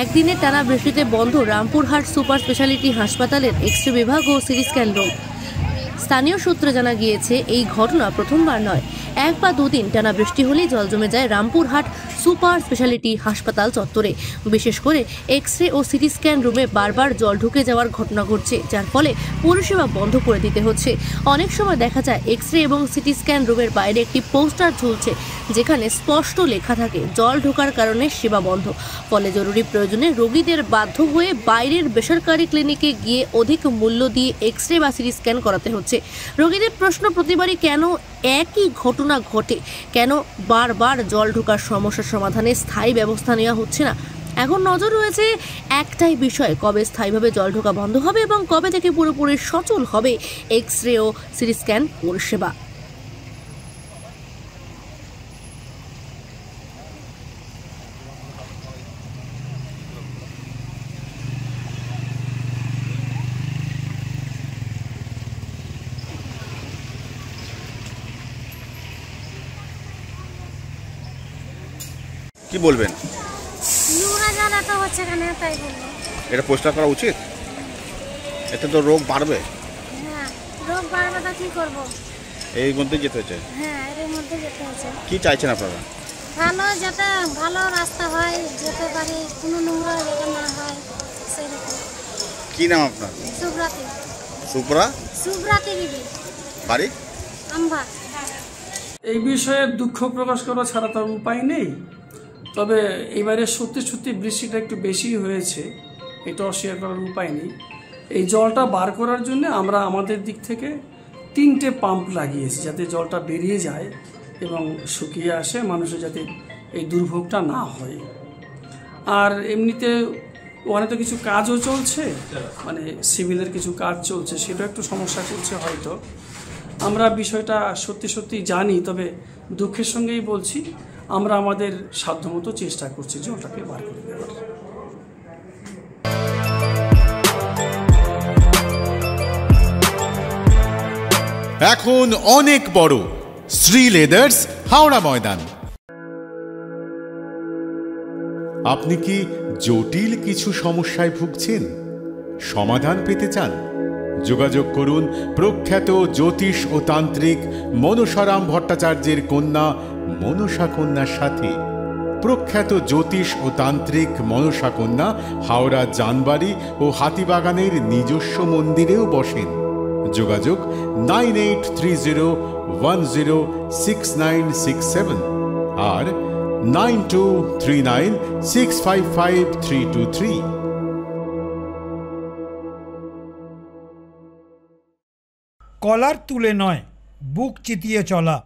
একদিনের টানা বৃষ্টিতে বন্ধ রামপুরহাট সুপার স্পেশালিটি হাসপাতালের এক্স-রে বিভাগ ও সিটি স্ক্যান রুম। স্থানীয় সূত্রে জানা গিয়েছে, এই ঘটনা প্রথমবার নয়। এক বা দুদিন টানা বৃষ্টি হলেই জল জমে যায় রামপুরহাট সুপার স্পেশালিটি হাসপাতাল চত্বরে। বিশেষ করে এক্স-রে ও সিটি স্ক্যান রুমে বারবার জল ঢুকে যাওয়ার ঘটনা ঘটছে, যার ফলে পরিষেবা বন্ধ করে দিতে হচ্ছে। অনেক সময় দেখা যায় এক্স-রে এবং সিটি স্ক্যান রুমের বাইরে একটি পোস্টার ঝুলছে, যেখানে স্পষ্ট লেখা থাকে জল ঢোকার কারণে সেবা বন্ধ। ফলে জরুরি প্রয়োজনে রোগীদের বাধ্য হয়ে বাইরের বেসরকারি ক্লিনিকে গিয়ে অধিক মূল্য দিয়ে এক্স-রে বা সিটি স্ক্যান করাতে হচ্ছে। রোগীদের প্রশ্ন প্রতিবারই, কেন একই ঘটনা ঘটে, কেন বারবার জল ঢোকার সমস্যার সমাধানে স্থায়ী ব্যবস্থা নেওয়া হচ্ছে না। এখন নজর রয়েছে একটাই বিষয়, কবে স্থায়ীভাবে জল ঢোকা বন্ধ হবে এবং কবে থেকে পুরোপুরি সচল হবে এক্স-রে ও সিটি স্ক্যান পরিষেবা। কি বলবেন? নোংরা জল এত হচ্ছে কেন, তাই বলবো। এটা পরিষ্কার করা উচিত, এতে তো রোগ বাড়বে। হ্যাঁ, রোগ বাড়বে তো কি করবো? এই মধ্যে যেতে হচ্ছে। হ্যাঁ, এর মধ্যে যেতে হচ্ছে। কি চাইছেন আপনারা? ভালো, যাতে ভালো রাস্তা হয়, যেতে পারি, কোনো নোংরা যাতে না হয় সেরকম। কি নাম আপনার? সুব্রাতি। সুব্রাতি বিবি। বাড়ি? আম্বা। এই বিষয়ে দুঃখ প্রকাশ করা ছাড়া তার উপায় নেই। তবে এবারে সত্যি বৃষ্টিটা একটু বেশি হয়েছে, এটা অস্বীকার করার উপায় নেই। এই জলটা বার করার জন্য আমরা আমাদের দিক থেকে 3টে পাম্প লাগিয়েছি, যাতে জলটা বেরিয়ে যায় এবং শুকিয়ে আসে, মানুষের যাতে এই দুর্ভোগটা না হয়। আর এমনিতে ওখানে তো কিছু কাজও চলছে, মানে সিভিলের কিছু কাজ চলছে, সেটা একটু সমস্যা চলছে হয়তো। আমরা বিষয়টা সত্যি জানি, তবে দুঃখের সঙ্গেই বলছি, আমরা আমাদের সাধ্যমতো চেষ্টা করছি জলটাকে বার করে দেওয়ার। এখন অনেক বড় শ্রী লেদার্স, হাওড়া ময়দান। আপনি কি জটিল কিছু সমস্যায় ভুগছেন, সমাধান পেতে চান? যোগাযোগ করুন প্রখ্যাত জ্যোতিষ ও তান্ত্রিক মনসারাম ভট্টাচার্যের কন্যা মনসা কন্যার সাথে। প্রখ্যাত জ্যোতিষ ও তান্ত্রিক মনসা কন্যা হাওড়া জানবাড়ি ও হাতিবাগানের নিজস্ব মন্দিরেও বসেন। যোগাযোগ 9830106967 আর 9239655323। কলার তুলে নয়, বুক চিতিয়ে চলা।